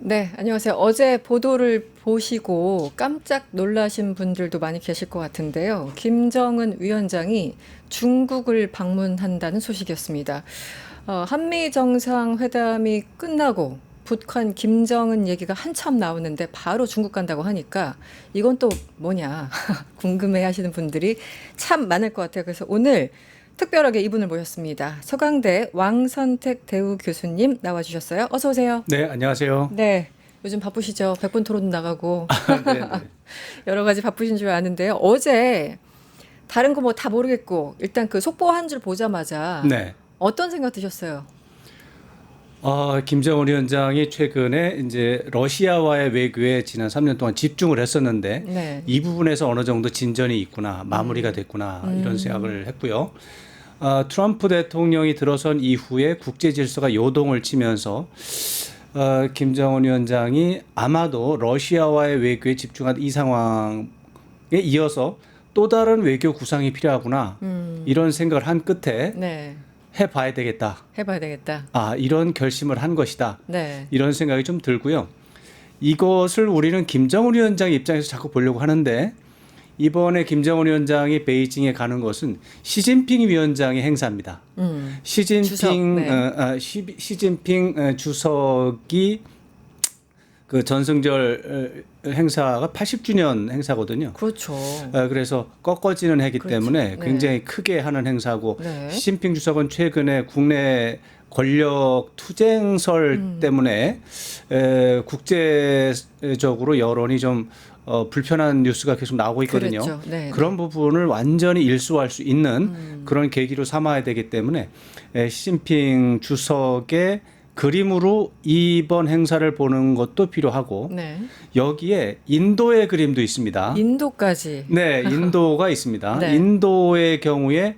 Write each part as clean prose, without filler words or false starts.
네, 안녕하세요. 어제 보도를 보시고 깜짝 놀라신 분들도 많이 계실 것 같은데요. 김정은 위원장이 중국을 방문한다는 소식이었습니다. 한미 정상회담이 끝나고 북한 김정은 얘기가 한참 나오는데 바로 중국 간다고 하니까 이건 또 뭐냐 궁금해 하시는 분들이 참 많을 것 같아요. 그래서 오늘 특별하게 이분을 모셨습니다. 서강대 왕선택 대우 교수님 나와주셨어요. 어서 오세요. 네, 안녕하세요. 네. 요즘 바쁘시죠? 백분 토론 나가고 네, 네. 여러 가지 바쁘신 줄 아는데요. 어제 다른 거 뭐 다 모르겠고 일단 그 속보 한 줄 보자마자 네. 어떤 생각 드셨어요? 김정은 위원장이 최근에 이제 러시아와의 외교에 지난 3년 동안 집중을 했었는데 네. 이 부분에서 어느 정도 진전이 있구나, 마무리가 됐구나 이런 생각을 했고요. 트럼프 대통령이 들어선 이후에 국제 질서가 요동을 치면서 김정은 위원장이 아마도 러시아와의 외교에 집중한 이 상황에 이어서 또 다른 외교 구상이 필요하구나 이런 생각을 한 끝에 네. 해봐야 되겠다. 해봐야 되겠다. 이런 결심을 한 것이다. 네. 이런 생각이 좀 들고요. 이것을 우리는 김정은 위원장 입장에서 자꾸 보려고 하는데 이번에 김정은 위원장이 베이징에 가는 것은 시진핑 위원장의 행사입니다. 시진핑 주석, 네. 시진핑 주석이 그 전승절 행사가 80주년 행사거든요. 그렇죠. 그래서 꺾어지는 해기 그렇죠. 때문에 네. 굉장히 크게 하는 행사고 네. 시진핑 주석은 최근에 국내 권력 투쟁설 때문에 국제적으로 여론이 좀 불편한 뉴스가 계속 나오고 있거든요. 그렇죠. 네. 그런 부분을 완전히 일소할 수 있는 그런 계기로 삼아야 되기 때문에 시진핑 주석의 그림으로 이번 행사를 보는 것도 필요하고 네. 여기에 인도의 그림도 있습니다. 인도까지. 네, 인도가 있습니다. 네. 인도의 경우에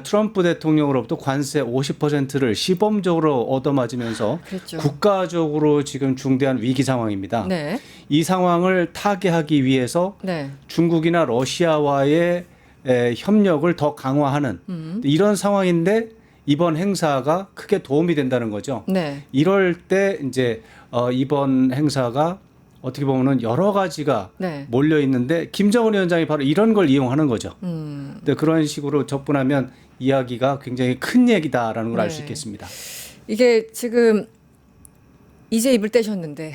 트럼프 대통령으로부터 관세 50%를 시범적으로 얻어맞으면서 그랬죠. 국가적으로 지금 중대한 위기 상황입니다. 네. 이 상황을 타개하기 위해서 네. 중국이나 러시아와의 협력을 더 강화하는 이런 상황인데 이번 행사가 크게 도움이 된다는 거죠. 네. 이럴 때 이제 이번 행사가 어떻게 보면은 여러 가지가 네. 몰려 있는데 김정은 위원장이 바로 이런 걸 이용하는 거죠. 음. 근데 그런 식으로 접근하면 이야기가 굉장히 큰 얘기다라는 걸 알 수 네. 있겠습니다. 이게 지금 이제 입을 떼셨는데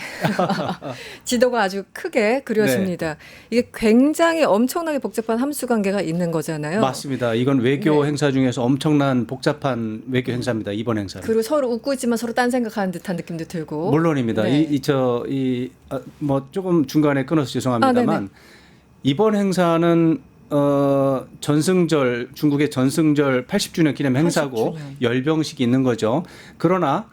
지도가 아주 크게 그려집니다. 이게 굉장히 엄청나게 복잡한 함수 관계가 있는 거잖아요. 맞습니다. 이건 외교 네. 행사 중에서 엄청난 복잡한 외교 행사입니다. 이번 행사는. 그리고 서로 웃고 있지만 서로 딴 생각하는 듯한 느낌도 들고. 물론입니다. 네. 뭐 조금 중간에 끊어서 죄송합니다만 네네. 이번 행사는 전승절 중국의 전승절 80주년 기념 행사고 80주년. 열병식이 있는 거죠. 그러나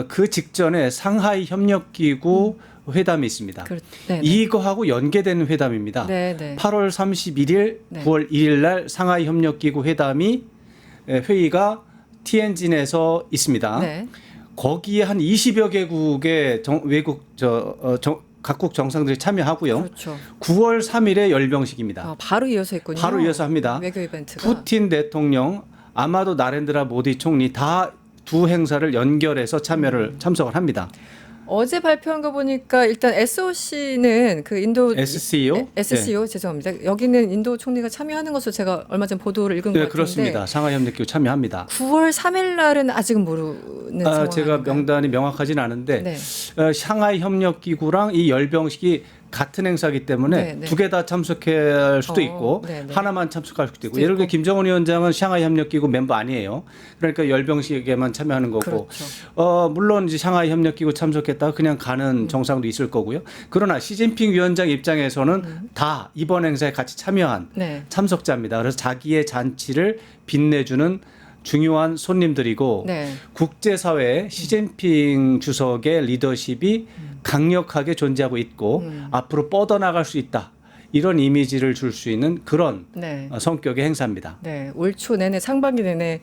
그 직전에 상하이 협력기구 회담이 있습니다. 네네. 이거하고 연계되는 회담입니다. 네네. 8월 31일, 네. 9월 1일 날 상하이 협력기구 회담이 회의가 티엔진에서 있습니다. 네. 거기에 한 20여 개국의 각국 정상들이 참여하고요. 그렇죠. 9월 3일에 열병식입니다. 바로 이어서 있군요. 바로 이어서 합니다. 외교 이벤트가. 푸틴 대통령, 아마도 나렌드라 모디 총리 다 두 행사를 연결해서 참석을 합니다. 어제 발표한 거 보니까 일단 SOC는 그 인도 SCO? SCO 죄송합니다. 여기는 인도 총리가 참여하는 것으로 제가 얼마 전 보도를 읽은 것 네, 같은데. 그렇습니다. 상하이 협력기구 참여합니다. 9월 3일 날은 아직은 모르는 상황. 제가 명단이 명확하진 않은데 네. 상하이 협력기구랑 이 열병식이 같은 행사기 때문에 네. 두 개 다 참석할 수도 있고 네. 하나만 참석할 수도 있고 예를 들어 김정은 위원장은 상하이 협력기구 멤버 아니에요. 그러니까 열병식에만 참여하는 거고 그렇죠. 물론 이제 상하이 협력기구 참석했다가 그냥 가는 정상도 있을 거고요. 그러나 시진핑 위원장 입장에서는 다 이번 행사에 같이 참여한 네. 참석자입니다. 그래서 자기의 잔치를 빛내주는 중요한 손님들이고 네. 국제사회에 시진핑 주석의 리더십이 강력하게 존재하고 있고 앞으로 뻗어나갈 수 있다. 이런 이미지를 줄 수 있는 그런 네. 성격의 행사입니다. 네. 올 초 내내 상반기 내내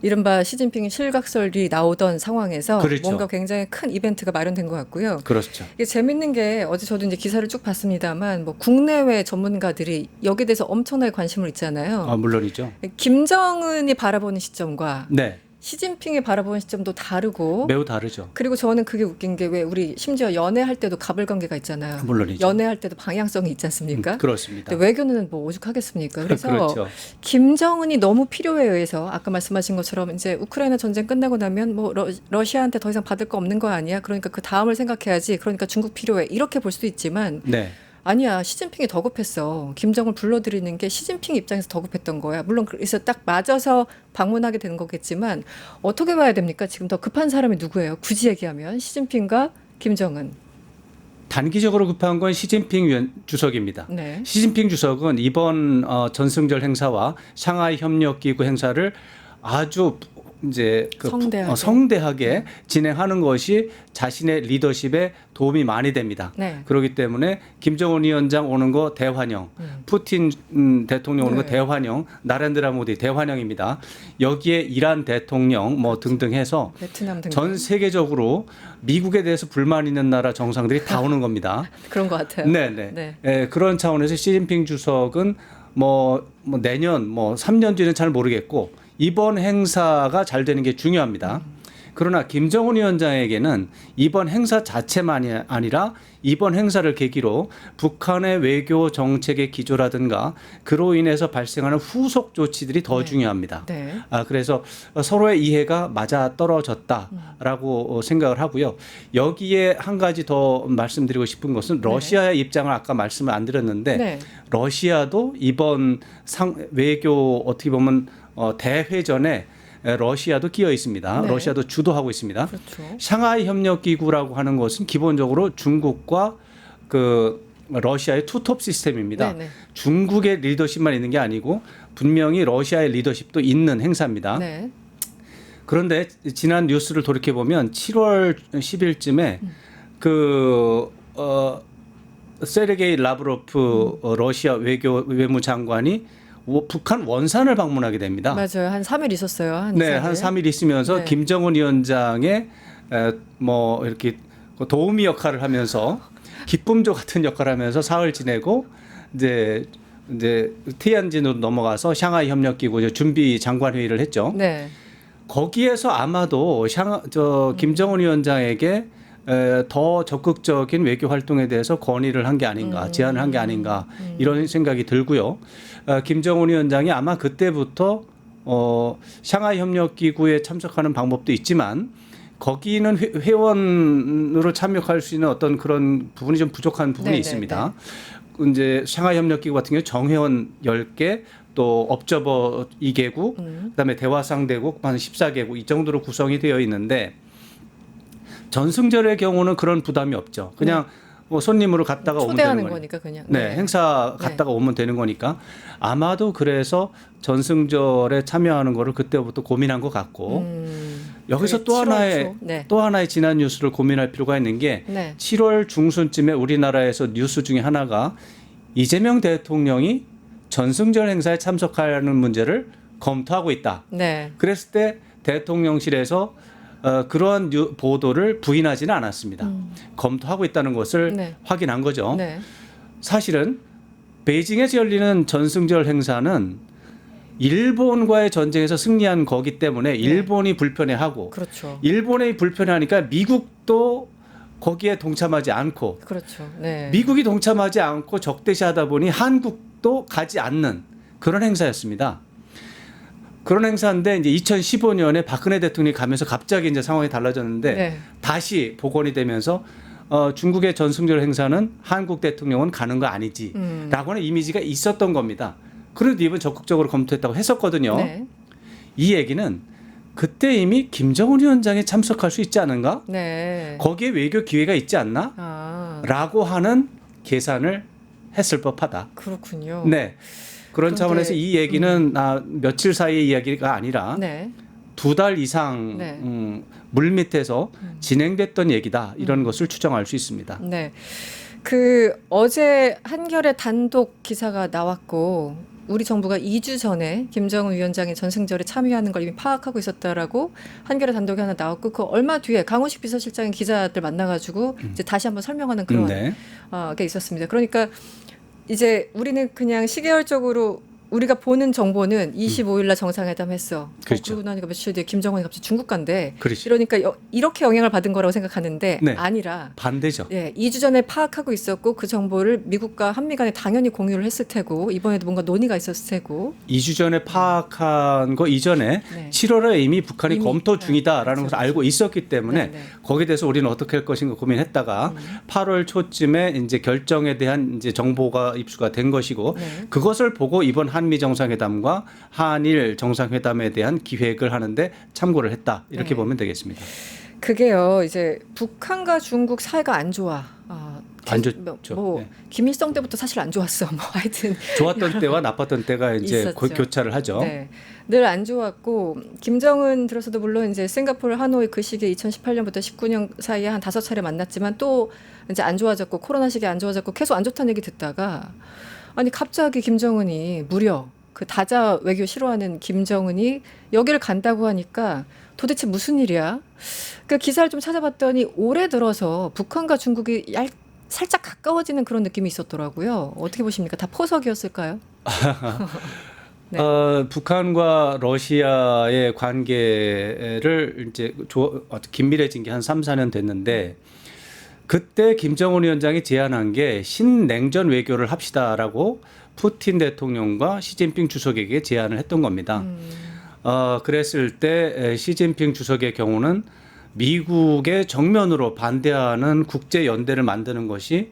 이른바 시진핑 실각설이 나오던 상황에서 그렇죠. 뭔가 굉장히 큰 이벤트가 마련된 것 같고요. 그렇죠. 이게 재밌는 게 어제 저도 이제 기사를 쭉 봤습니다만 뭐 국내외 전문가들이 여기에 대해서 엄청나게 관심을 있잖아요. 물론이죠. 김정은이 바라보는 시점과 네. 시진핑이 바라보는 시점도 다르고 매우 다르죠. 그리고 저는 그게 웃긴 게 왜 우리 심지어 연애할 때도 가불관계가 있잖아요. 물론이죠. 연애할 때도 방향성이 있지 않습니까? 그렇습니다. 근데 외교는 뭐 오죽하겠습니까? 그래서 그렇죠. 김정은이 너무 필요에 의해서 아까 말씀하신 것처럼 이제 우크라이나 전쟁 끝나고 나면 뭐 러시아한테 더 이상 받을 거 없는 거 아니야? 그러니까 그 다음을 생각해야지. 그러니까 중국 필요해. 이렇게 볼 수도 있지만 네. 아니야. 시진핑이 더 급했어. 김정을 불러들이는 게 시진핑 입장에서 더 급했던 거야. 물론 그래서 딱 맞아서 방문하게 되는 거겠지만 어떻게 봐야 됩니까? 지금 더 급한 사람이 누구예요? 굳이 얘기하면 시진핑과 김정은. 단기적으로 급한 건 시진핑 주석입니다. 네. 시진핑 주석은 이번 전승절 행사와 샹하이 협력기구 행사를 아주 이제 성대하게 진행하는 것이 자신의 리더십에 도움이 많이 됩니다. 네. 그렇기 때문에 김정은 위원장 오는 거 대환영, 푸틴 대통령 오는 거 대환영, 나렌드라 모디 대환영입니다. 여기에 이란 대통령 뭐 등등 해서 베트남 등등. 전 세계적으로 미국에 대해서 불만 있는 나라 정상들이 다 오는 겁니다. 그런 것 같아요. 네네. 네. 예, 그런 차원에서 시진핑 주석은 뭐 내년 뭐 3년 뒤는 잘 모르겠고 이번 행사가 잘 되는 게 중요합니다. 그러나 김정은 위원장에게는 이번 행사 자체만이 아니라 이번 행사를 계기로 북한의 외교 정책의 기조라든가 그로 인해서 발생하는 후속 조치들이 더 중요합니다. 네. 그래서 서로의 이해가 맞아 떨어졌다라고 생각을 하고요. 여기에 한 가지 더 말씀드리고 싶은 것은 러시아의 입장을 아까 말씀을 안 드렸는데 네. 러시아도 이번 외교 어떻게 보면 대회전에 러시아도 끼어 있습니다. 네. 러시아도 주도하고 있습니다. 그렇죠. 샹하이 협력기구라고 하는 것은 기본적으로 중국과 그 러시아의 투톱 시스템입니다. 네네. 중국의 리더십만 있는 게 아니고 분명히 러시아의 리더십도 있는 행사입니다. 네. 그런데 지난 뉴스를 돌이켜 보면 7월 10일쯤에 세르게이 라브로프 러시아 외무장관이 북한 원산을 방문하게 됩니다. 맞아요. 한 3일 있었어요. 한 네, 2, 3일. 한 3일 있으면서 네. 김정은 위원장의 뭐 이렇게 도우미 역할을 하면서 기쁨조 같은 역할을 하면서 사흘 지내고 이제 티안진으로 넘어가서 샹하이 협력기구 준비 장관 회의를 했죠. 네. 거기에서 아마도 김정은 위원장에게 더 적극적인 외교 활동에 대해서 건의를 한 게 아닌가, 제안을 한 게 아닌가 이런 생각이 들고요. 김정은 위원장이 아마 그때부터 샹하이 협력기구에 참석하는 방법도 있지만 거기는 회원으로 참여할 수 있는 어떤 그런 부분이 좀 부족한 부분이 네네네. 있습니다. 이제 샹하이 협력기구 같은 경우 정회원 10개 또 업저버 2개국 그다음에 대화상대국 한 14개국 이 정도로 구성이 되어 있는데 전승절의 경우는 그런 부담이 없죠. 그냥 뭐 손님으로 갔다가 오면 되는 초대하는 거니까 그냥. 네, 행사 갔다가 오면 되는 거니까 아마도 그래서 전승절에 참여하는 거를 그때부터 고민한 것 같고 여기서 또 7월 하나의 초. 네. 또 하나의 지난 뉴스를 고민할 필요가 있는 게 네. 7월 중순쯤에 우리나라에서 뉴스 중에 하나가 이재명 대통령이 전승절 행사에 참석하는 문제를 검토하고 있다. 네. 그랬을 때 대통령실에서 그러한 보도를 부인하지는 않았습니다. 검토하고 있다는 것을 네. 확인한 거죠. 네. 사실은 베이징에서 열리는 전승절 행사는 일본과의 전쟁에서 승리한 거기 때문에 일본이 불편해하고 그렇죠. 일본이 불편해하니까 미국도 거기에 동참하지 않고 그렇죠. 네. 미국이 동참하지 않고 적대시하다 보니 한국도 가지 않는 그런 행사였습니다. 그런 행사인데 이제 2015년에 박근혜 대통령이 가면서 갑자기 이제 상황이 달라졌는데 네. 다시 복원이 되면서 중국의 전승절 행사는 한국 대통령은 가는 거 아니지라고 하는 이미지가 있었던 겁니다. 그래도 이번 적극적으로 검토했다고 했었거든요. 네. 이 얘기는 그때 이미 김정은 위원장이 참석할 수 있지 않은가? 네. 거기에 외교 기회가 있지 않나? 아, 라고 하는 계산을 했을 법하다. 그렇군요. 네. 그런 그런데, 차원에서 이 얘기는 며칠 사이의 이야기가 아니라 네. 2달 이상 네. 물밑에서 진행됐던 얘기다. 이런 것을 추정할 수 있습니다. 네. 그 어제 한겨레 단독 기사가 나왔고 우리 정부가 2주 전에 김정은 위원장이 전승절에 참여하는 걸 이미 파악하고 있었다라고 한겨레 단독이 하나 나왔고 그 얼마 뒤에 강훈식 비서실장이 기자들 만나가지고 이제 다시 한번 설명하는 그런 네. 게 있었습니다. 그러니까 이제 우리는 그냥 시계열적으로 우리가 보는 정보는 25일 날 정상회담 했어. 그렇죠. 그러고 나니까 며칠 뒤에 김정은이 갑자기 중국 간대. 그렇지. 이러니까 이렇게 영향을 받은 거라고 생각하는데 네. 아니라 반대죠. 예, 2주 전에 파악하고 있었고 그 정보를 미국과 한미 간에 당연히 공유를 했을 테고 이번에도 뭔가 논의가 있었을 테고 2주 전에 파악한 거 이전에 네. 7월에 이미 북한이 이미, 검토 중이다라는 그렇죠, 것을 알고 있었기 때문에 네, 네. 거기에 대해서 우리는 어떻게 할 것인가 고민했다가 8월 초쯤에 이제 결정에 대한 이제 정보가 입수가 된 것이고 네. 그것을 보고 이번 한미 정상회담과 한일 정상회담에 대한 기획을 하는데 참고를 했다 이렇게 네. 보면 되겠습니다. 그게요. 이제 북한과 중국 사이가 안 좋아. 안 좋죠. 뭐 네. 김일성 때부터 사실 안 좋았어. 뭐 하여튼 좋았던 때와 나빴던 때가 이제 있었죠. 교차를 하죠. 네. 늘 안 좋았고 김정은 들어서도 물론 이제 싱가포르 하노이 그 시기에 2018년부터 19년 사이에 한 5차례 만났지만 또 이제 안 좋아졌고 코로나 시기에 안 좋아졌고 계속 안 좋다는 얘기 듣다가 아니 갑자기 김정은이 무려 그 다자 외교 싫어하는 김정은이 여기를 간다고 하니까 도대체 무슨 일이야? 그 기사를 좀 찾아봤더니 올해 들어서 북한과 중국이 살짝 가까워지는 그런 느낌이 있었더라고요. 어떻게 보십니까? 다 포석이었을까요? 네. 북한과 러시아의 관계를 이제 긴밀해진 게 한 3, 4년 됐는데 그때 김정은 위원장이 제안한 게 신냉전 외교를 합시다라고 푸틴 대통령과 시진핑 주석에게 제안을 했던 겁니다. 그랬을 때 시진핑 주석의 경우는 미국의 정면으로 반대하는 국제 연대를 만드는 것이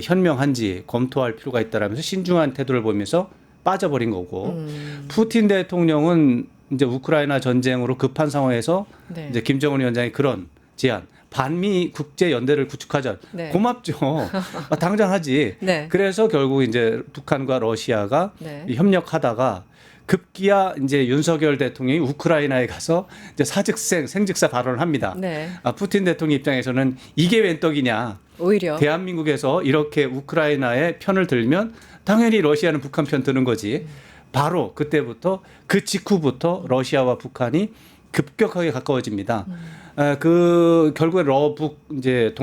현명한지 검토할 필요가 있다라면서 신중한 태도를 보이면서 빠져버린 거고 푸틴 대통령은 이제 우크라이나 전쟁으로 급한 상황에서 네. 이제 김정은 위원장이 그런 제안 반미 국제 연대를 구축하자. 네. 고맙죠. 당장 하지. 네. 그래서 결국 이제 북한과 러시아가 네. 협력하다가 급기야 이제 윤석열 대통령이 우크라이나에 가서 이제 생직사 발언을 합니다. 네. 푸틴 대통령 입장에서는 이게 웬 떡이냐. 오히려 대한민국에서 이렇게 우크라이나의 편을 들면 당연히 러시아는 북한 편 드는 거지. 바로 그때부터 그 직후부터 러시아와 북한이 급격하게 가까워집니다. 그 결국에 러북 이제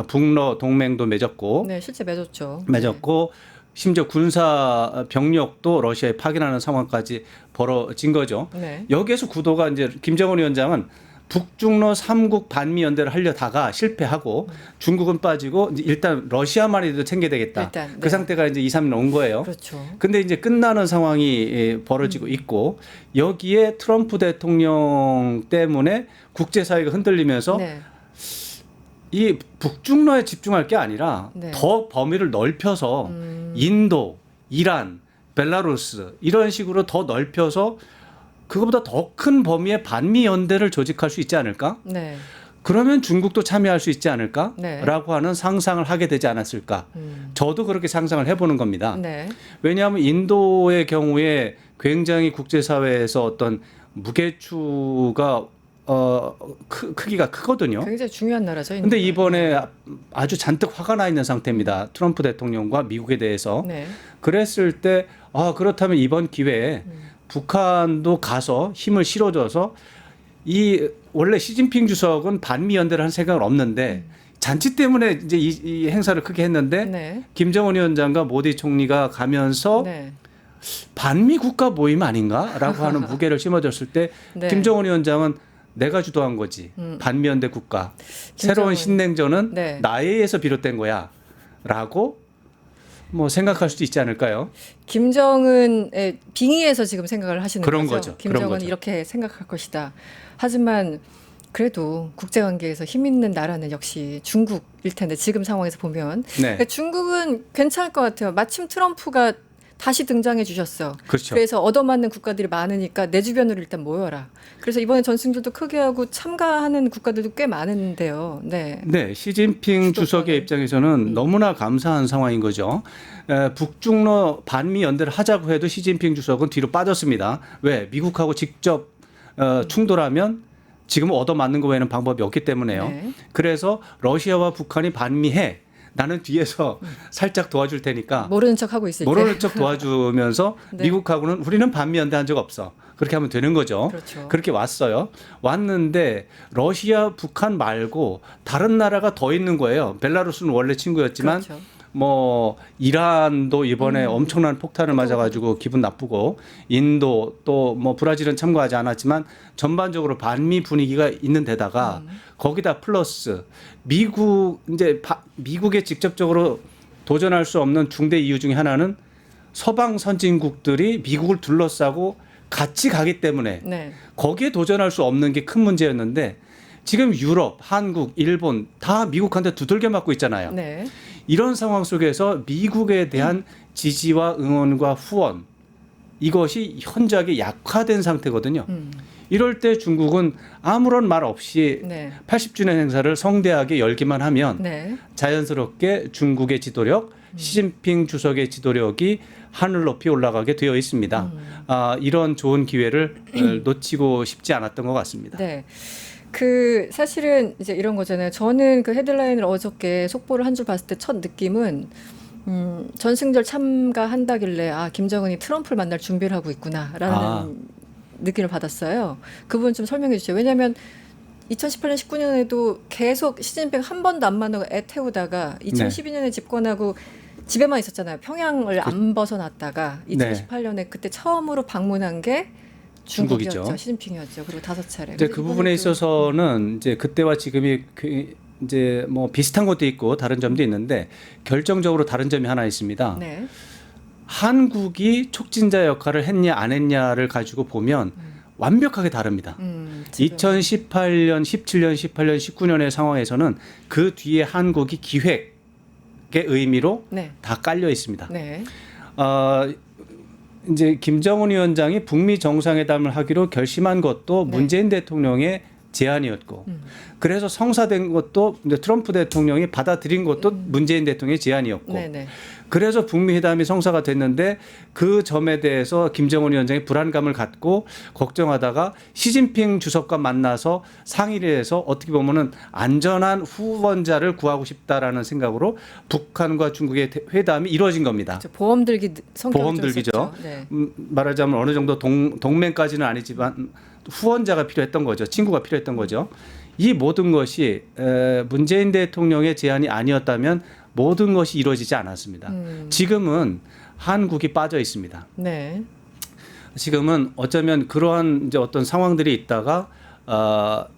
북러 동맹도 맺었고 네, 실제 맺었죠. 맺었고 심지어 군사 병력도 러시아에 파견하는 상황까지 벌어진 거죠. 네. 여기에서 구도가 이제 김정은 위원장은 북중러 3국 반미 연대를 하려다가 실패하고 중국은 빠지고 이제 일단 러시아만이라도 챙겨야 되겠다. 일단, 그 네. 상태가 이제 2, 3년 온 거예요. 그렇죠. 근데 이제 끝나는 상황이 벌어지고 있고 여기에 트럼프 대통령 때문에 국제사회가 흔들리면서 네. 이 북중러에 집중할 게 아니라 네. 더 범위를 넓혀서 인도, 이란, 벨라루스 이런 식으로 더 넓혀서 그거보다 더 큰 범위의 반미 연대를 조직할 수 있지 않을까? 네. 그러면 중국도 참여할 수 있지 않을까? 네. 라고 하는 상상을 하게 되지 않았을까? 저도 그렇게 상상을 해보는 겁니다. 네. 왜냐하면 인도의 경우에 굉장히 국제사회에서 어떤 무게추가 크기가 크거든요. 굉장히 중요한 나라죠. 근데 인도가. 이번에 아주 잔뜩 화가 나 있는 상태입니다. 트럼프 대통령과 미국에 대해서. 네. 그랬을 때 그렇다면 이번 기회에 북한도 가서 힘을 실어줘서 원래 시진핑 주석은 반미 연대를 한 생각은 없는데 잔치 때문에 이제 이 행사를 크게 했는데 네. 김정은 위원장과 모디 총리가 가면서 네. 반미 국가 모임 아닌가라고 하는 무게를 심어줬을 때 네. 김정은 위원장은 내가 주도한 거지. 반미 연대 국가. 새로운 신냉전은 네. 나에 의해서 비롯된 거야라고 뭐 생각할 수도 있지 않을까요? 김정은의 빙의에서 지금 생각을 하시는 그런 거죠. 거죠. 그런 김정은 거죠. 이렇게 생각할 것이다. 하지만 그래도 국제관계에서 힘 있는 나라는 역시 중국일 텐데 지금 상황에서 보면 네. 그러니까 중국은 괜찮을 것 같아요. 마침 트럼프가 다시 등장해 주셨어. 그렇죠. 그래서 얻어맞는 국가들이 많으니까 내 주변으로 일단 모여라. 그래서 이번에 전승들도 크게 하고 참가하는 국가들도 꽤 많은데요. 네. 네, 시진핑 주도권을. 주석의 입장에서는 너무나 감사한 상황인 거죠. 북중러 반미 연대를 하자고 해도 시진핑 주석은 뒤로 빠졌습니다. 왜? 미국하고 직접 충돌하면 지금은 얻어맞는 거 외에는 방법이 없기 때문에요. 네. 그래서 러시아와 북한이 반미해. 나는 뒤에서 살짝 도와줄 테니까 모르는 척 하고 있을 때. 모르는 척 도와주면서 네. 미국하고는 우리는 반미 연대한 적 없어. 그렇게 하면 되는 거죠. 그렇죠. 그렇게 왔어요. 왔는데 러시아, 북한 말고 다른 나라가 더 있는 거예요. 벨라루스는 원래 친구였지만 그렇죠. 뭐 이란도 이번에 엄청난 폭탄을 맞아가지고 기분 나쁘고 인도 또 뭐 브라질은 참가하지 않았지만 전반적으로 반미 분위기가 있는 데다가 거기다 플러스 미국에 직접적으로 도전할 수 없는 중대 이유 중에 하나는 서방 선진국들이 미국을 둘러싸고 같이 가기 때문에 네. 거기에 도전할 수 없는 게 큰 문제였는데 지금 유럽, 한국, 일본 다 미국한테 두들겨 맞고 있잖아요. 네. 이런 상황 속에서 미국에 대한 지지와 응원과 후원 이것이 현저하게 약화된 상태거든요. 이럴 때 중국은 아무런 말 없이 네. 80주년 행사를 성대하게 열기만 하면 네. 자연스럽게 중국의 지도력, 시진핑 주석의 지도력이 하늘 높이 올라가게 되어 있습니다. 이런 좋은 기회를 놓치고 싶지 않았던 것 같습니다. 네. 그 사실은 이제 이런 거잖아요. 저는 그 헤드라인을 어저께 속보를 한 줄 봤을 때 첫 느낌은 전승절 참가한다길래 아 김정은이 트럼프를 만날 준비를 하고 있구나라는 느낌을 받았어요. 그 부분 좀 설명해 주시죠. 왜냐하면 2018년, 19년에도 계속 시진핑 한 번도 안 만나고 애 태우다가 2012년에 집권하고 집에만 있었잖아요. 평양을 안 벗어났다가 2018년에 그때 처음으로 방문한 게 중국이었죠. 중국이죠. 시진핑이었죠. 그리고 5차례. 이제 그 부분에 있어서는 이제 그때와 지금이 이제 뭐 비슷한 것도 있고 다른 점도 있는데 결정적으로 다른 점이 하나 있습니다. 네. 한국이 촉진자 역할을 했냐 안 했냐를 가지고 보면 완벽하게 다릅니다. 2018년, 17년, 18년, 19년의 상황에서는 그 뒤에 한국이 기획의 의미로 네. 다 깔려 있습니다. 네. 이제 김정은 위원장이 북미 정상회담을 하기로 결심한 것도 네. 문재인 대통령의 제안이었고, 그래서 성사된 것도 이제 트럼프 대통령이 받아들인 것도 문재인 대통령의 제안이었고, 네네. 그래서 북미 회담이 성사가 됐는데 그 점에 대해서 김정은 위원장이 불안감을 갖고 걱정하다가 시진핑 주석과 만나서 상의를 해서 어떻게 보면은 안전한 후원자를 구하고 싶다라는 생각으로 북한과 중국의 회담이 이루어진 겁니다. 보험 들기 성격이 보험 좀 들기죠. 있었죠. 네. 말하자면 어느 정도 동맹까지는 아니지만 후원자가 필요했던 거죠. 친구가 필요했던 거죠. 이 모든 것이 문재인 대통령의 제안이 아니었다면 모든 것이 이루어지지 않았습니다. 지금은 한국이 빠져 있습니다. 네. 지금은 어쩌면 그러한 이제 어떤 상황들이 있다가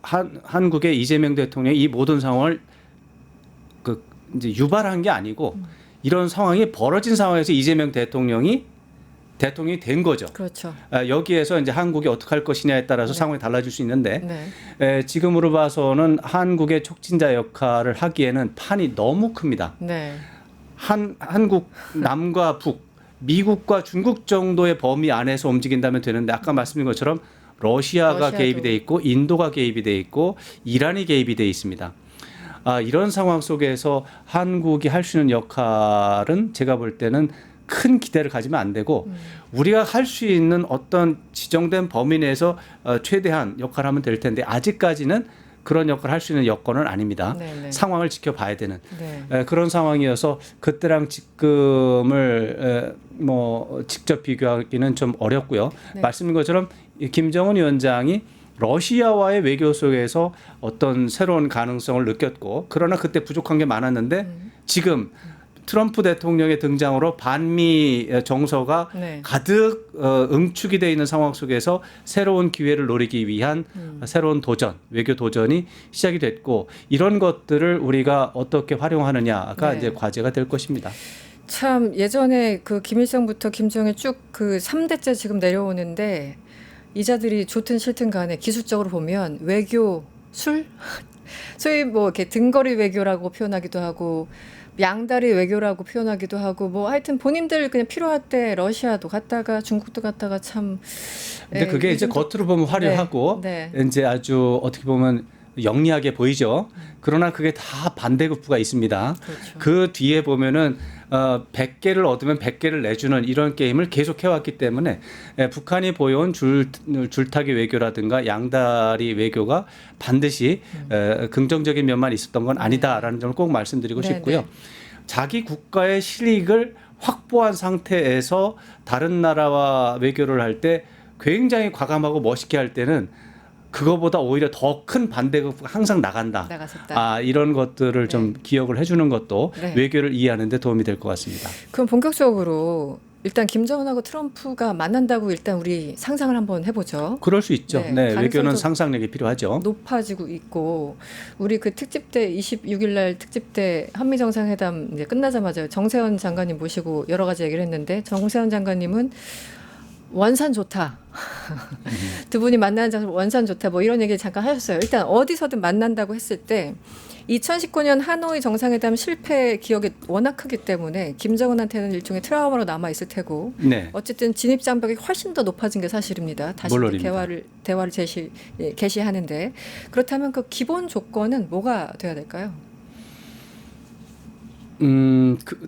한국의 이재명 대통령이 이 모든 상황을 그 이제 유발한 게 아니고 이런 상황이 벌어진 상황에서 이재명 대통령이 된 거죠. 그렇죠. 여기에서 이제 한국이 어떻게 할 것이냐에 따라서 네. 상황이 달라질 수 있는데 네. 지금으로 봐서는 한국의 촉진자 역할을 하기에는 판이 너무 큽니다. 네. 한국 남과 북, 미국과 중국 정도의 범위 안에서 움직인다면 되는데 아까 말씀드린 것처럼 러시아가 개입이 돼 있고 인도가 개입이 돼 있고 이란이 개입이 돼 있습니다. 이런 상황 속에서 한국이 할 수 있는 역할은 제가 볼 때는 큰 기대를 가지면 안 되고 우리가 할 수 있는 어떤 지정된 범위 내에서 최대한 역할을 하면 될 텐데 아직까지는 그런 역할을 할 수 있는 여건은 아닙니다. 네네. 상황을 지켜봐야 되는 네. 그런 상황이어서 그때랑 지금을 직접 비교하기는 좀 어렵고요. 네. 말씀드린 것처럼 김정은 위원장이 러시아와의 외교 속에서 어떤 새로운 가능성을 느꼈고 그러나 그때 부족한 게 많았는데 지금 트럼프 대통령의 등장으로 반미 정서가 네. 가득 응축이 되어 있는 상황 속에서 새로운 기회를 노리기 위한 새로운 도전, 외교 도전이 시작이 됐고 이런 것들을 우리가 어떻게 활용하느냐가 네. 이제 과제가 될 것입니다. 참 예전에 그 김일성부터 김정일 쭉 그 3대째 지금 내려오는데 이자들이 좋든 싫든 간에 기술적으로 보면 외교 술 소위 뭐 이렇게 등거리 외교라고 표현하기도 하고 양다리 외교라고 표현하기도 하고 뭐 하여튼 본인들 그냥 필요할 때 러시아도 갔다가 중국도 갔다가 참 근데 그게 이제 겉으로 보면 화려하고 네. 이제 아주 어떻게 보면 영리하게 보이죠. 그러나 그게 다 반대급부가 있습니다. 그렇죠. 그 뒤에 보면은 100개를 얻으면 100개를 내주는 이런 게임을 계속 해왔기 때문에 북한이 보여온 줄타기 외교라든가 양다리 외교가 반드시 긍정적인 면만 있었던 건 아니다라는 점을 꼭 말씀드리고 네, 싶고요. 네. 자기 국가의 실익을 확보한 상태에서 다른 나라와 외교를 할 때 굉장히 과감하고 멋있게 할 때는 그거보다 오히려 더 큰 반대가 항상 나간다. 나갔었다. 이런 것들을 좀 기억을 해주는 것도 네. 외교를 이해하는 데 도움이 될 것 같습니다. 그럼 본격적으로 일단 김정은하고 트럼프가 만난다고 일단 우리 상상을 한번 해보죠. 그럴 수 있죠. 네, 네, 외교는 가능성도 상상력이 필요하죠. 높아지고 있고 우리 그 특집 때 26일 날 특집 때 한미 정상회담 이제 끝나자마자 정세현 장관님 모시고 여러 가지 얘기를 했는데 정세현 장관님은 원산 좋다. 두 분이 만나는 장소 원산 좋다. 뭐 이런 얘기 잠깐 하셨어요. 일단 어디서든 만난다고 했을 때 2019년 하노이 정상회담 실패 기억이 워낙 크기 때문에 김정은한테는 일종의 트라우마로 남아 있을 테고 네. 어쨌든 진입 장벽이 훨씬 더 높아진 게 사실입니다. 다시 물론입니다. 대화를 개시하는데 그렇다면 그 기본 조건은 뭐가 돼야 될까요?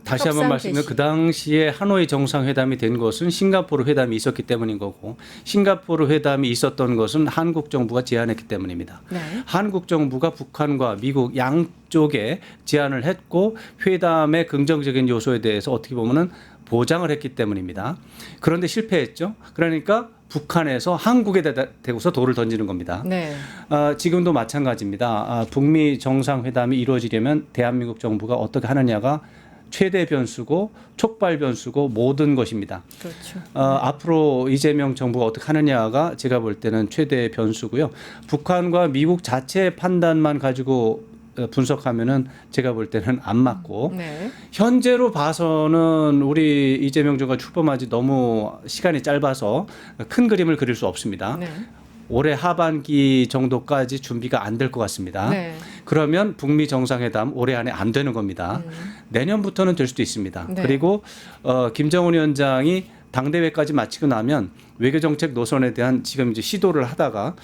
다시 한번 협상 말씀드리면 개시. 그 당시에 하노이 정상회담이 된 것은 싱가포르 회담이 있었기 때문인 거고 싱가포르 회담이 있었던 것은 한국 정부가 제안했기 때문입니다. 네. 한국 정부가 북한과 미국 양쪽에 제안을 했고 회담의 긍정적인 요소에 대해서 어떻게 보면은 보장을 했기 때문입니다. 그런데 실패했죠. 그러니까 북한에서 한국에 대고서 돌을 던지는 겁니다. 네. 지금도 마찬가지입니다. 북미 정상회담이 이루어지려면 대한민국 정부가 어떻게 하느냐가 최대 변수고 촉발 변수고 모든 것입니다. 그렇죠. 앞으로 이재명 정부가 어떻게 하느냐가 제가 볼 때는 최대 변수고요. 북한과 미국 자체의 판단만 가지고 분석하면은 제가 볼 때는 안 맞고 네. 현재로 봐서는 우리 이재명 정부가 출범하지 너무 시간이 짧아서 큰 그림을 그릴 수 없습니다. 네. 올해 하반기 정도까지 준비가 안 될 것 같습니다. 네. 그러면 북미 정상회담 올해 안에 안 되는 겁니다. 내년부터는 될 수도 있습니다. 네. 그리고 김정은 위원장이 당대회까지 마치고 나면 외교정책 노선에 대한 지금 이제 시도를 하다가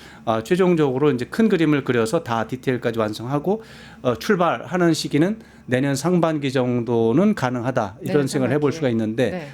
최종적으로 이제 큰 그림을 그려서 다 디테일까지 완성하고 출발하는 시기는 내년 상반기 정도는 가능하다 이런 내년 생각을 해볼 상반기에. 수가 있는데 네.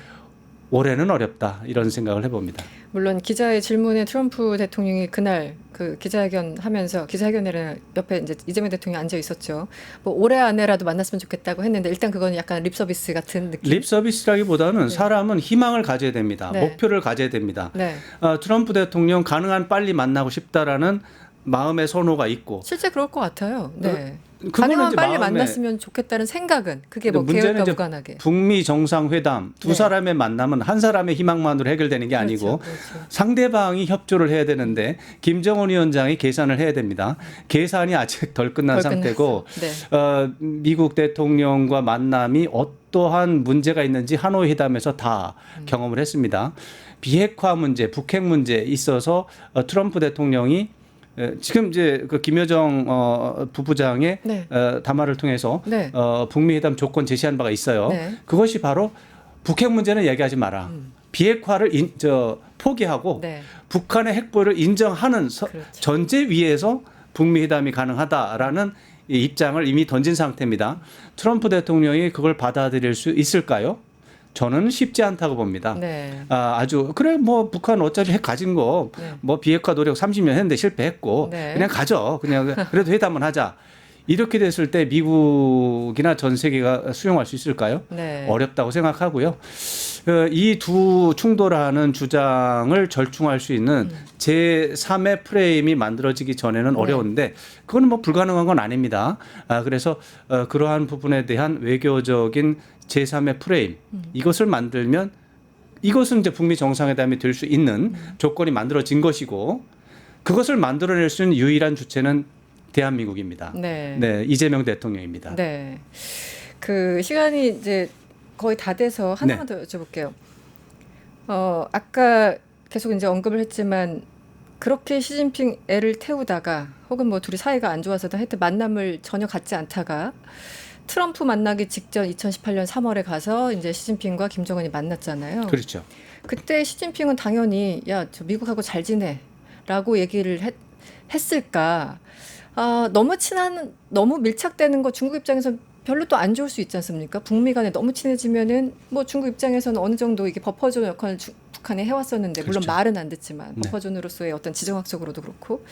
올해는 어렵다 이런 생각을 해봅니다. 물론 기자의 질문에 트럼프 대통령이 그날 그 기자회견 하면서 기자회견에 옆에 이제 이재명 대통령이 앉아 있었죠. 뭐 올해 안에라도 만났으면 좋겠다고 했는데 일단 그건 약간 립 서비스 같은 느낌. 립 서비스라기보다는 사람은 희망을 가져야 됩니다. 네. 목표를 가져야 됩니다. 네. 트럼프 대통령 가능한 빨리 만나고 싶다라는 마음의 선호가 있고 실제 그럴 것 같아요. 네. 그거는 가능하면 이제 빨리 마음에- 만났으면 좋겠다는 생각은 그게 뭐 문제는 계획과 이제 무관하게. 북미 정상회담 두 네. 사람의 만남은 한 사람의 희망만으로 해결되는 게 아니고 그렇죠, 그렇죠. 상대방이 협조를 해야 되는데 김정은 위원장이 계산을 해야 됩니다. 계산이 아직 덜 끝난 덜 상태고 끝났어. 네. 미국 대통령과 만남이 어떠한 문제가 있는지 하노이 회담에서 다 경험을 했습니다. 비핵화 문제, 북핵 문제에 있어서 트럼프 대통령이 지금 이제 그 김여정 부부장의 네. 담화를 통해서 네. 북미 회담 조건 제시한 바가 있어요. 네. 그것이 바로 북핵 문제는 얘기하지 마라. 비핵화를 포기하고 네. 북한의 핵보유를 인정하는 그렇죠. 전제 위에서 북미 회담이 가능하다라는 이 입장을 이미 던진 상태입니다. 트럼프 대통령이 그걸 받아들일 수 있을까요? 저는 쉽지 않다고 봅니다. 네. 아주 그래 뭐 북한 어차피 핵 가진 거 뭐 네. 비핵화 노력 30년 했는데 실패했고 네. 그냥 가져 그냥 그래도 회담은 하자 이렇게 됐을 때 미국이나 전 세계가 수용할 수 있을까요? 네. 어렵다고 생각하고요. 이 두 충돌하는 주장을 절충할 수 있는 제3의 프레임이 만들어지기 전에는 네. 어려운데 그건 뭐 불가능한 건 아닙니다. 그래서 그러한 부분에 대한 외교적인 제3의 프레임 이것을 만들면 이것은 이제 북미 정상회담이 될 수 있는 조건이 만들어진 것이고 그것을 만들어낼 수 있는 유일한 주체는 대한민국입니다. 네. 네, 이재명 대통령입니다. 네. 그 시간이 이제 거의 다 돼서 하나만 더 여쭤볼게요. 아까 계속 이제 언급을 했지만 그렇게 시진핑 애를 태우다가 혹은 뭐 둘이 사이가 안 좋아서든 하여튼 만남을 전혀 갖지 않다가 트럼프 만나기 직전 2018년 3월에 가서 이제 시진핑과 김정은이 만났잖아요. 그렇죠. 그때 시진핑은 당연히 야, 저 미국하고 잘 지내라고 얘기를 했을까? 너무 밀착되는 거 중국 입장에서 별로 또 안 좋을 수 있지 않습니까? 북미 간에 너무 친해지면은 뭐 중국 입장에서는 어느 정도 이게 버퍼존 역할을 북한이 해왔었는데 물론 그렇죠. 말은 안 듣지만 네. 버퍼존으로서의 어떤 지정학적으로도 그렇고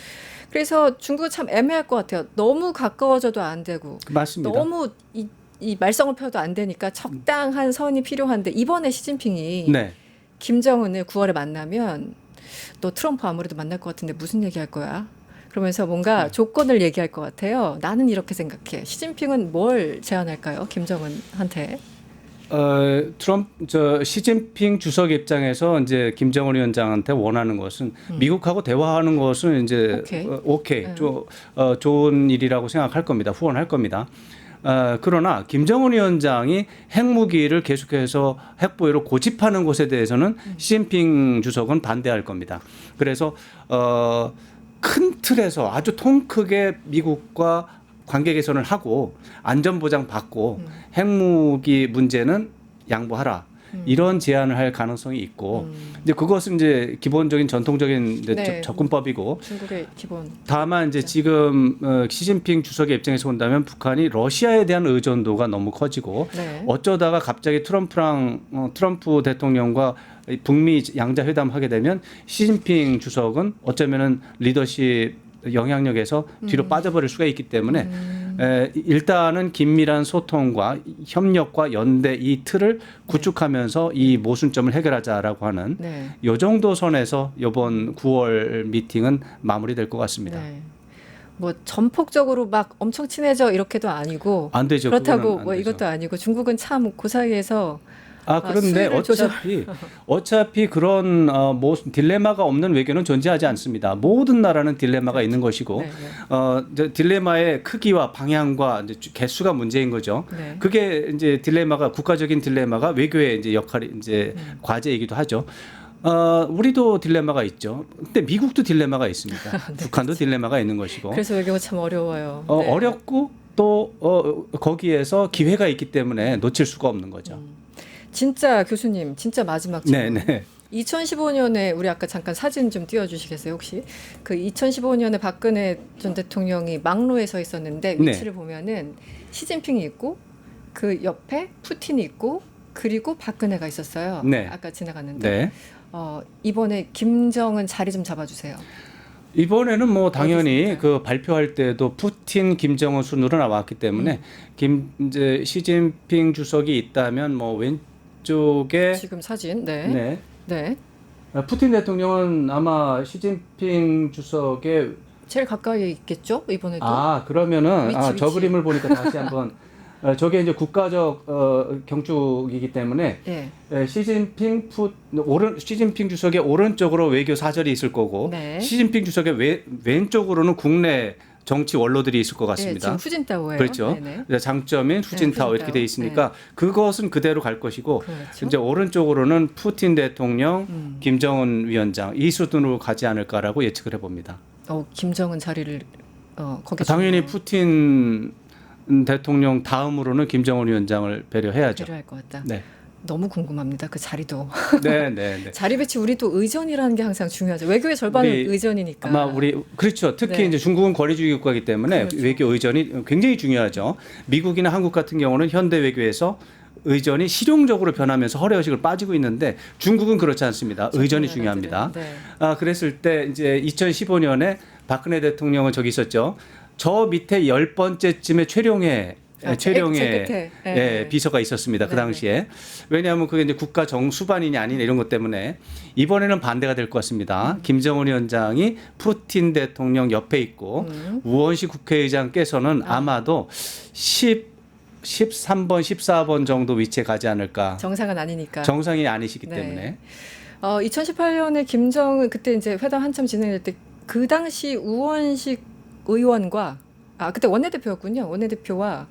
그래서 중국은 참 애매할 것 같아요. 너무 가까워져도 안 되고 맞습니다. 너무 이 말썽을 펴도 안 되니까 적당한 선이 필요한데 이번에 시진핑이 네. 김정은을 9월에 만나면 너 트럼프 아무래도 만날 것 같은데 무슨 얘기할 거야? 그러면서 뭔가 조건을 얘기할 것 같아요. 나는 이렇게 생각해. 시진핑은 뭘 제안할까요? 김정은한테. 시진핑 주석 입장에서 이제 김정은 위원장한테 원하는 것은 미국하고 대화하는 것은 이제 오케이. 좋은 일이라고 생각할 겁니다. 후원할 겁니다. 그러나 김정은 위원장이 핵무기를 계속해서 핵보유로 고집하는 것에 대해서는 시진핑 주석은 반대할 겁니다. 그래서 큰 틀에서 아주 통 크게 미국과 관계 개선을 하고 안전보장 받고 핵무기 문제는 양보하라. 이런 제안을 할 가능성이 있고 이제 그것은 이제 기본적인 전통적인 네. 접근법이고 중국의 기본. 다만 이제 지금 시진핑 주석의 입장에서 본다면 북한이 러시아에 대한 의존도가 너무 커지고 네. 어쩌다가 갑자기 트럼프 대통령과 북미 양자 회담 하게 되면 시진핑 주석은 어쩌면은 리더십 영향력에서 뒤로 빠져버릴 수가 있기 때문에 일단은 긴밀한 소통과 협력과 연대 이 틀을 구축하면서 이 모순점을 해결하자라고 하는 네. 요 정도 선에서 이번 9월 미팅은 마무리될 것 같습니다. 네. 뭐 전폭적으로 막 엄청 친해져 이렇게도 아니고 안 되죠. 그렇다고 그거는 안 뭐 되죠. 이것도 아니고 중국은 참 그 사이에서 그런데 수위를 조절- 어차피 그런 뭐 딜레마가 없는 외교는 존재하지 않습니다. 모든 나라는 딜레마가 있는 것이고 네, 네. 이제 딜레마의 크기와 방향과 이제 개수가 문제인 거죠. 네. 그게 이제 딜레마가 국가적인 딜레마가 외교의 이제 역할이 이제 과제이기도 하죠. 우리도 딜레마가 있죠. 근데 미국도 딜레마가 있습니다. 북한도 딜레마가 있는 것이고. 그래서 외교가 참 어려워요. 네. 어렵고 또 거기에서 기회가 있기 때문에 놓칠 수가 없는 거죠. 진짜 교수님, 진짜 마지막 질문. 네. 2015년에 우리 아까 잠깐 사진 좀 띄워주시겠어요 혹시? 그 2015년에 박근혜 전 대통령이 막로에 서 있었는데 위치를 보면은 시진핑이 있고 그 옆에 푸틴이 있고 그리고 박근혜가 있었어요. 네. 아까 지나갔는데 네. 이번에 김정은 자리 좀 잡아주세요. 이번에는 뭐 당연히 있을까요? 그 발표할 때도 푸틴, 김정은 순으로 나왔기 때문에 이제 시진핑 주석이 있다면 뭐 왼쪽에 지금 사진, 네, 네. 네, 푸틴 대통령은 아마 시진핑 주석의 제일 가까이 있겠죠 이번에도. 그러면은 위치. 저 그림을 보니까 다시 한번 저게 이제 국가적 경축이기 때문에 네, 시진핑 주석의 오른쪽으로 외교 사절이 있을 거고 네. 시진핑 주석의 왼쪽으로는 국내 정치 원로들이 있을 것 네, 같습니다. 지금 후진타오예요. 그렇죠. 네네. 장점인 후진타워 후진타워. 이렇게 돼 있으니까 그것은 그대로 갈 것이고 그렇죠. 이제 오른쪽으로는 푸틴 대통령, 김정은 위원장 이 수준으로 가지 않을까라고 예측을 해봅니다. 김정은 자리를 거기 당연히 주면 푸틴 대통령 다음으로는 김정은 위원장을 배려해야죠. 필요할 것 같다. 네. 너무 궁금합니다. 그 자리도. 네. 자리 배치 우리도 의전이라는 게 항상 중요하죠. 외교의 절반은 우리 의전이니까. 아마 그렇죠. 특히 네. 이제 중국은 거리주의 국가이기 때문에 그렇죠. 외교 의전이 굉장히 중요하죠. 미국이나 한국 같은 경우는 현대 외교에서 의전이 실용적으로 변하면서 허례허식을 빠지고 있는데 중국은 그렇지 않습니다. 의전이 중요합니다. 네. 그랬을 때 이제 2015년에 박근혜 대통령은 저기 있었죠. 저 밑에 10번째쯤에 최룡해 제 끝에. 네. 비서가 있었습니다. 그 네, 당시에. 왜냐하면 그게 이제 국가 정수반이냐 아니냐 이런 것 때문에 이번에는 반대가 될 것 같습니다. 김정은 위원장이 푸틴 대통령 옆에 있고 우원식 국회의장께서는 아마도 13번, 14번 정도 위치에 가지 않을까. 정상은 아니니까. 정상이 아니시기 네. 때문에. 2018년에 김정은 그때 이제 회담 한참 진행될 때 그 당시 우원식 의원과 그때 원내대표였군요. 원내대표와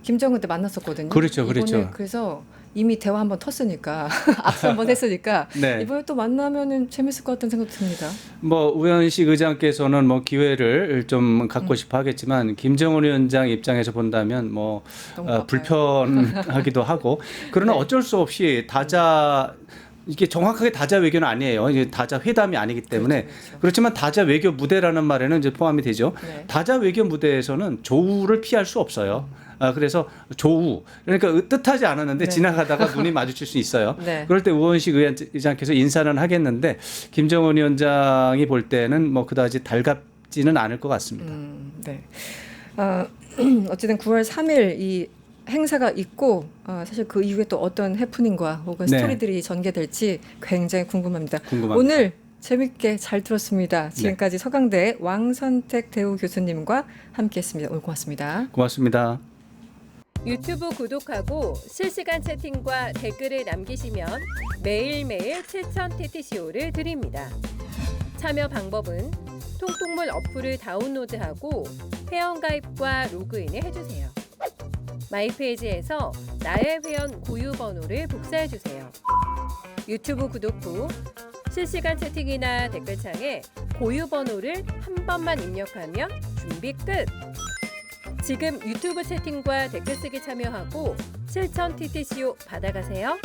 김정은 때 만났었거든요. 그렇죠, 이번에 그렇죠. 그래서 이미 대화 한번 텄으니까 앞서 한번 했으니까 네. 이번에 또 만나면은 재밌을 것 같다는 생각 듭니다. 뭐 우현식 의장께서는 뭐 기회를 좀 갖고 싶어 하겠지만 김정은 위원장 입장에서 본다면 뭐 너무 바빠요. 불편하기도 하고 그러나 네. 어쩔 수 없이 이게 정확하게 다자 외교는 아니에요. 이제 다자 회담이 아니기 때문에 그렇죠. 그렇지만 다자 외교 무대라는 말에는 이제 포함이 되죠. 네. 다자 외교 무대에서는 조우를 피할 수 없어요. 그래서 조우 그러니까 뜻하지 않았는데 네. 지나가다가 눈이 마주칠 수 있어요. 네. 그럴 때 우원식 의장께서 인사는 하겠는데 김정은 위원장이 볼 때는 뭐 그다지 달갑지는 않을 것 같습니다. 네. 어쨌든 9월 3일 이 행사가 있고 사실 그 이후에 또 어떤 해프닝과 혹은 네. 스토리들이 전개될지 굉장히 궁금합니다. 궁금합니다. 오늘 재밌게 잘 들었습니다. 지금까지 서강대 왕선택 대우 교수님과 함께했습니다. 오늘 고맙습니다. 고맙습니다. 유튜브 구독하고 실시간 채팅과 댓글을 남기시면 매일매일 7,000TTCO를 드립니다. 참여 방법은 통통물 어플을 다운로드하고 회원가입과 로그인을 해주세요. 마이페이지에서 나의 회원 고유 번호를 복사해주세요. 유튜브 구독 후 실시간 채팅이나 댓글창에 고유 번호를 한 번만 입력하면 준비 끝! 지금 유튜브 채팅과 댓글 쓰기 참여하고 7,000TTCO 받아가세요.